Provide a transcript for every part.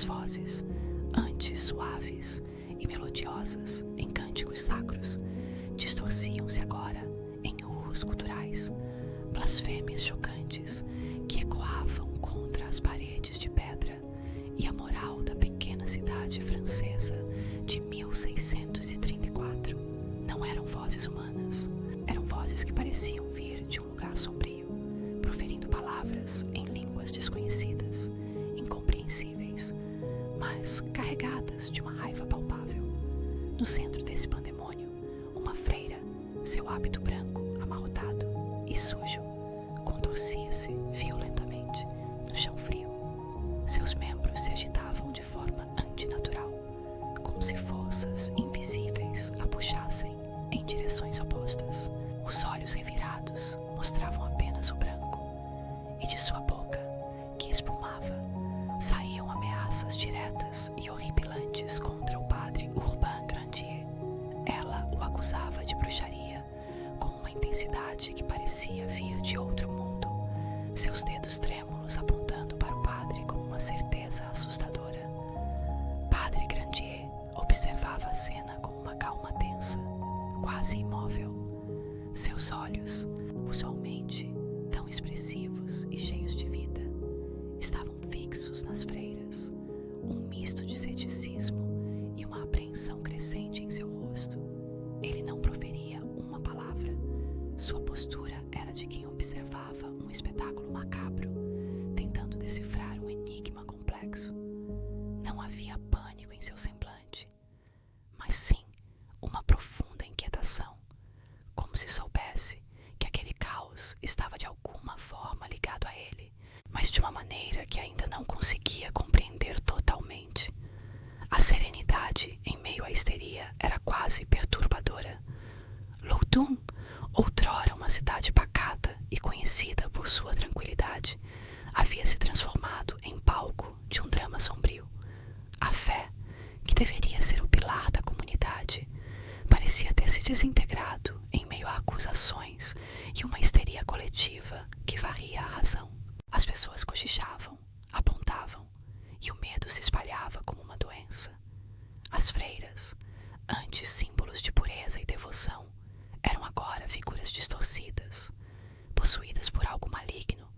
As vozes, antes suaves e melodiosas em cânticos sacros, distorciam-se agora em urros culturais, blasfêmias chocantes que ecoavam contra as paredes de pedra e a moral da pequena cidade francesa de 1634. Não eram vozes humanas, eram vozes que pareciam vir de um lugar sombrio, proferindo palavras em línguas desconhecidas, incompreensíveis, mas carregadas de uma raiva palpável. No centro desse pandemônio, uma freira, seu hábito branco, amarrotado e sujo, contorcia-se violentamente no chão frio. Seus membros se agitavam de forma antinatural, como se forças invisíveis a puxassem em direções opostas. Os olhos revirados mostravam apenas o branco, e de sua boca, que espumava, saíam ameaças diretas e horripilantes contra o padre Urbain Grandier. Ela o acusava de bruxaria com uma intensidade que parecia vir de outro mundo, seus dedos trêmulos apontando para o padre com uma certeza assustadora. Padre Grandier observava a cena com uma calma tensa, quase imóvel. Seus olhos, usualmente tão expressivos e cheios de vida, estavam fixos nas freiras, um misto de ceticismo e uma apreensão crescente em seu rosto. Ele não proferia uma palavra. Sua postura era de quem observava um espetáculo macabro, tentando decifrar um enigma complexo. Não havia pânico em seu semblante, mas sim uma profunda inquietação, como se soubesse que aquele caos estava de alguma forma ligado a ele, mas de uma maneira que ainda não conseguia compreender totalmente. A serenidade em meio à histeria era quase perturbadora. Loudun, outrora uma cidade pacata e conhecida por sua tranquilidade, havia se transformado em palco de um drama sombrio. A fé, que deveria ser o pilar da comunidade, parecia ter se desintegrado em meio a acusações e uma histeria coletiva que varria a razão. As pessoas cochichavam, apontavam, e o medo se espalhava como uma doença. As freiras, antes símbolos de pureza e devoção, eram agora figuras distorcidas, possuídas por algo maligno,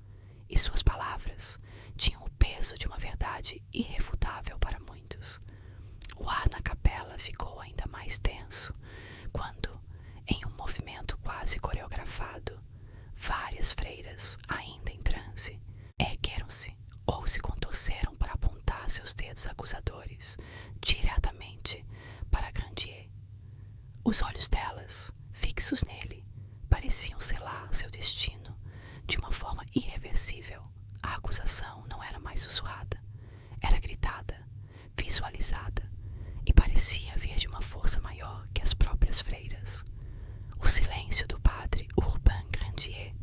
e suas palavras tinham o peso de uma verdade irrefutável para muitos. O ar na capela ficou ainda mais denso quando, em um movimento quase coreografado, várias freiras, ainda em transe, ergueram-se ou se contorceram para apontar seus dedos acusadores diretamente para Grandier. Os olhos delas, fixos nele, pareciam selar seu destino de uma forma irreversível. A acusação não era mais sussurrada, era gritada, visualizada, e parecia vir de uma força maior que as próprias freiras. O silêncio do padre Urbain Grandier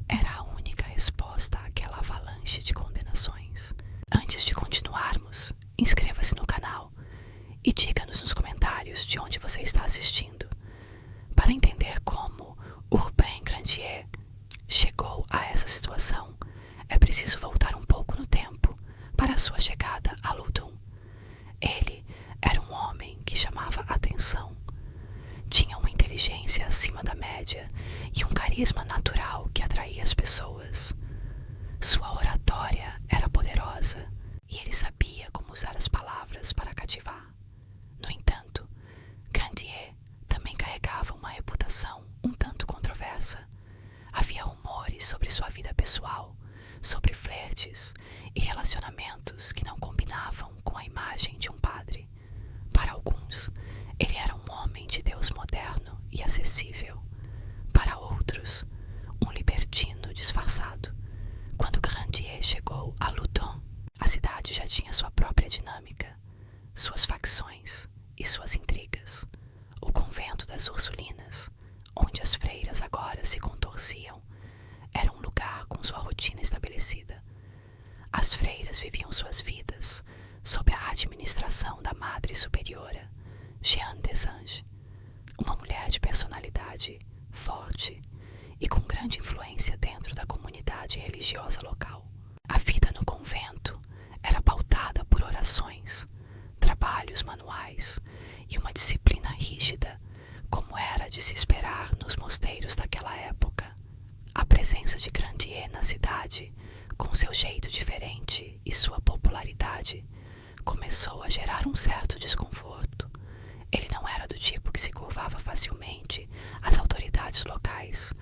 era a única resposta àquela avalanche de condenações. Antes de continuarmos, inscreva-se no canal e diga-nos nos comentários de onde você está assistindo. Para entender como Urbain Grandier chegou a essa situação, é preciso voltar um pouco no tempo para a sua chegada a Loudun. Ele era um homem que chamava atenção. Tinha uma inteligência acima da média e um carisma natural que atraía as pessoas. Sua oratória era poderosa e ele sabia como usar as palavras para cativar. No entanto, Grandier também carregava uma reputação um tanto controversa. Havia rumores sobre sua vida pessoal, sobre flertes e relacionamentos que não combinavam com a imagem de um padre. Para alguns, ele era um homem de Deus moderno e acessível. Para outros, um libertino disfarçado. Quando Grandier chegou a Loudun, a cidade já tinha sua própria dinâmica, suas facções e suas intrigas. O convento das Ursulinas, onde as freiras agora se contorciam, era um lugar com sua rotina estabelecida. As freiras viviam suas vidas sob a administração da Madre Superiora, Jeanne des Anges, uma mulher de personalidade forte e com grande influência dentro da comunidade religiosa local. A vida no convento era pautada por orações orações, trabalhos manuais e uma disciplina rígida, como era de se esperar nos mosteiros daquela época. A presença de Grandier na cidade, com seu jeito diferente e sua popularidade, começou a gerar um certo desconforto. Ele não era do tipo que se curvava facilmente às autoridades locais,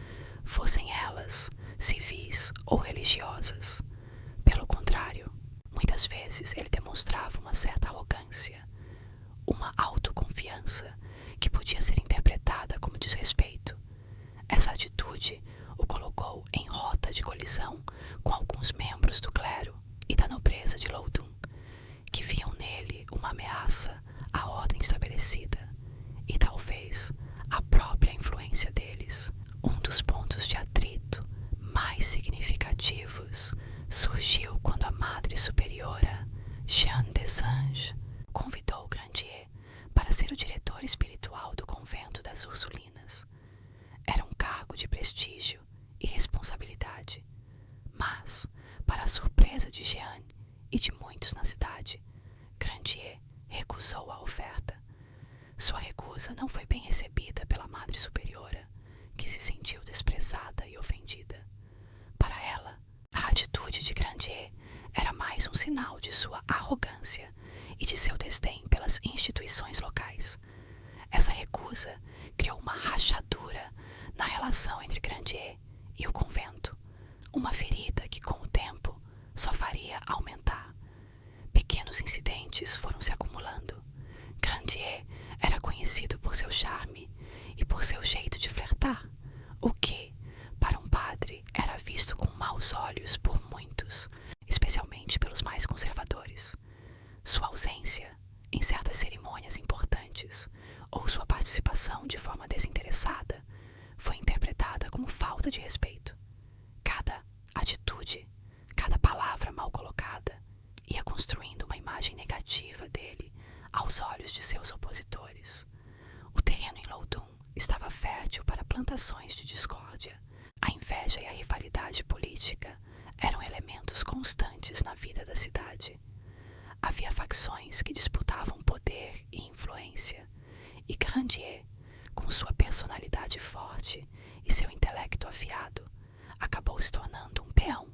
fossem elas civis ou religiosas. Pelo contrário, muitas vezes ele demonstrava uma certa arrogância, uma autoconfiança que podia ser interpretada como desrespeito. Essa atitude o colocou em rota de colisão com alguns membros do clero e da nobreza de Loudun, que viam nele uma ameaça à ordem estabelecida e talvez à própria influência deles. Um dos pontos de atrito mais significativos surgiu quando a Madre Superiora, Jeanne des Anges, convidou Grandier para ser o diretor espiritual do convento das Ursulinas. Era um cargo de prestígio e responsabilidade, mas, para a surpresa de Jeanne e de muitos na cidade, Grandier recusou a oferta. Sua recusa não foi bem recebida pela Madre Superiora, que se sentiu desprezada e ofendida. Para ela, a atitude de Grandier era mais um sinal de sua arrogância e de seu desdém pelas instituições locais. Essa recusa criou uma rachadura na relação entre Grandier e o convento, uma ferida que com o tempo só faria aumentar. Pequenos incidentes foram se acumulando. Grandier era conhecido por seu charme e por seu jeito de flertar, o que, para um padre, era visto com maus olhos por muitos, especialmente pelos mais conservadores. Sua ausência em certas cerimônias importantes ou sua participação de forma desinteressada foi interpretada como falta de respeito. Cada atitude, cada palavra mal colocada ia construindo uma imagem negativa dele aos olhos de seus opositores. O terreno em Loudun estava fértil para plantações de discórdia. A inveja e a rivalidade política eram elementos constantes na vida da cidade. Havia facções que disputavam poder e influência, e Grandier, com sua personalidade forte e seu intelecto afiado, acabou se tornando um peão,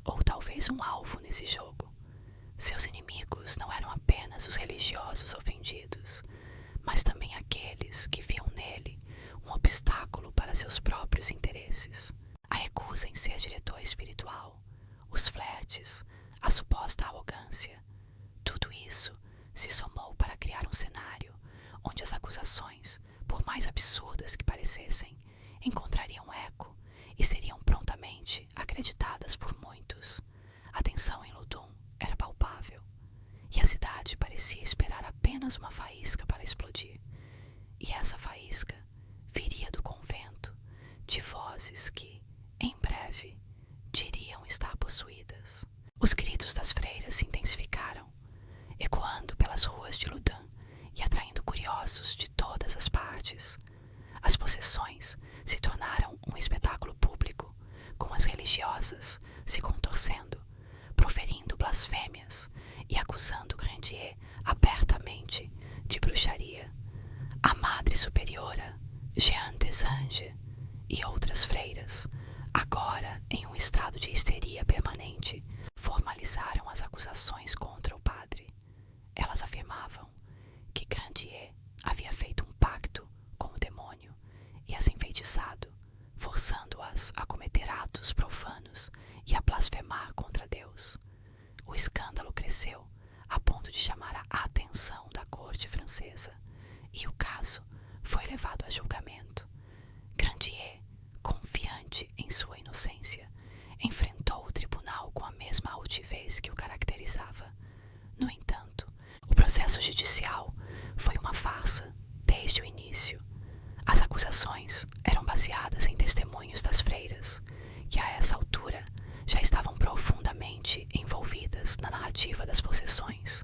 ou talvez um alvo nesse jogo. Seus inimigos não eram apenas os religiosos ofendidos, mas também aqueles que viam nele um obstáculo para seus próprios interesses. A recusa em ser diretor espiritual, os flertes, a suposta arrogância, tudo isso se somou para criar um cenário onde as acusações, por mais absurdas que parecessem, encontrariam eco e seriam prontamente acreditadas por muitos. A tensão em Loudun era palpável, e a cidade parecia esperar apenas uma faísca para explodir. E essa faísca viria do convento, de vozes que, em breve, diriam estar possuídas. Os gritos das freiras se intensificaram, ecoando pelas ruas de Loudun e atraindo curiosos de todas as partes. As possessões se tornaram um espetáculo público, com as religiosas se contorcendo, proferindo blasfêmias e acusando Grandier abertamente de bruxaria. A Madre Superiora, Jeanne des Anges e outras freiras, agora em um estado de histeria permanente, formalizaram as acusações contra o padre. Elas afirmavam que Grandier havia feito um pacto com o demônio e as enfeitiçado, forçando-as a cometer atos profanos e a blasfemar contra Deus. O escândalo cresceu a ponto de chamar a atenção da corte francesa, e o caso foi levado a julgamento. Grandier, confiante em sua inocência, enfrentou o tribunal com a mesma altivez que o caracterizava. No entanto, o processo judicial foi uma farsa desde o início. As acusações eram baseadas em testemunhos das freiras, que a essa altura já estavam profundamente envolvidas na narrativa das possessões.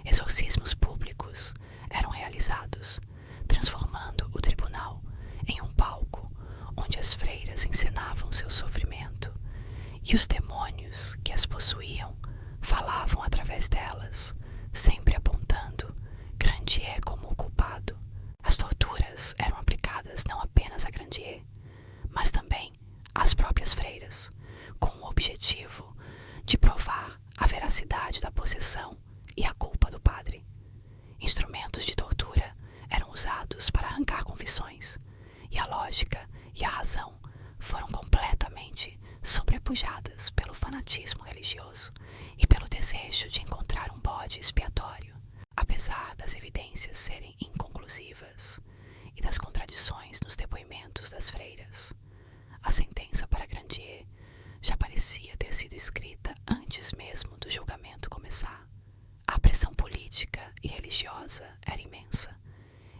Exorcismos públicos eram realizados, transformando o tribunal em um palco onde as freiras encenavam seu sofrimento, e os demônios que as possuíam falavam através delas, Grandier, mas também às próprias freiras, com o objetivo de provar a veracidade da possessão e a culpa do padre. Instrumentos de tortura eram usados para arrancar confissões, e a lógica e a razão foram completamente sobrepujadas pelo fanatismo religioso e pelo desejo de encontrar um bode expiatório. Apesar das evidências serem inconclusivas e das contradições nos depoimentos das freiras, a sentença para Grandier já parecia ter sido escrita antes mesmo do julgamento começar. A pressão política e religiosa era imensa.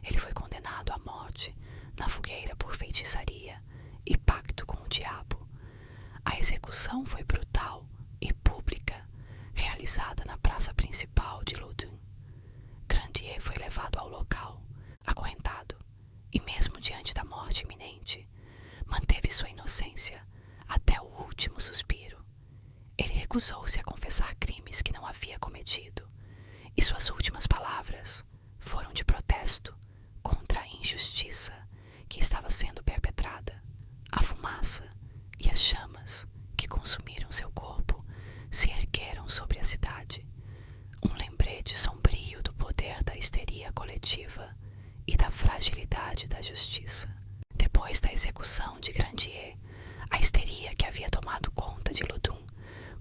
Ele foi condenado à morte na fogueira por feitiçaria e pacto com o diabo. A execução foi brutal e pública, realizada na praça principal de Loudun. Grandier foi levado ao local, acorrentado, e mesmo diante da morte iminente, manteve sua inocência até o último suspiro. Ele recusou-se a confessar crimes que não havia cometido, e suas últimas palavras foram de protesto contra a injustiça que estava sendo perpetrada. A fumaça e as chamas que consumiram seu corpo se ergueram sobre a cidade, um lembrete sombrio do poder da histeria coletiva e da fragilidade da justiça. Depois da execução de Grandier, a histeria que havia tomado conta de Loudun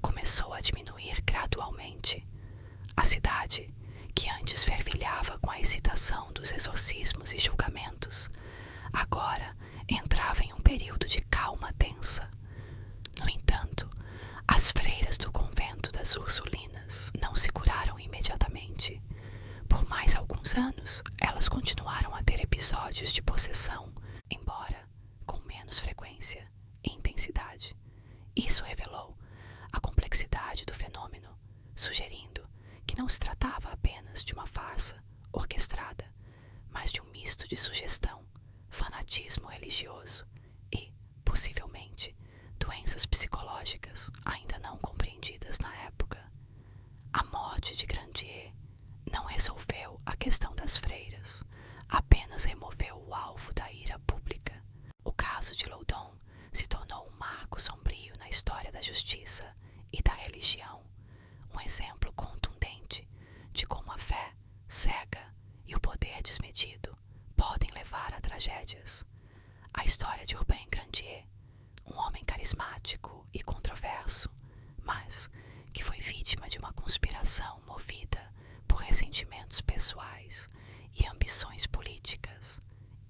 começou a diminuir gradualmente. A cidade, que antes fervilhava com a excitação dos exorcismos e julgamentos, agora entrava em um período de calma tensa. No entanto, as freiras do convento das Ursulinas não se curaram imediatamente. Por mais alguns anos, elas continuaram a ter episódios de possessão, embora com menos frequência e intensidade. Isso revelou a complexidade do fenômeno, sugerindo que não se tratava apenas de uma farsa orquestrada, mas de um misto de sugestão, fanatismo religioso e, possivelmente, doenças psicológicas ainda não compreendidas na época. A morte de Grandier não resolveu a questão das freiras, apenas removeu o alvo da ira pública. O caso de Loudun se tornou um marco sombrio na história da justiça e da religião, um exemplo contundente de como a fé cega e o poder desmedido podem levar a tragédias. A história de Urbain Grandier, um homem carismático e controverso, mas que foi vítima de uma conspiração movida por ressentimentos pessoais e ambições políticas,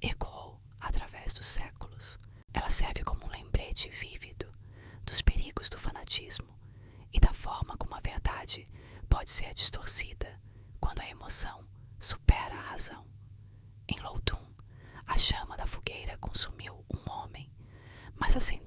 ecoou através dos séculos. Ela serve como um lembrete vívido dos perigos do fanatismo e da forma como a verdade pode ser distorcida quando a emoção supera a razão. Em Loudun, a chama da fogueira consumiu um homem, mas a sentença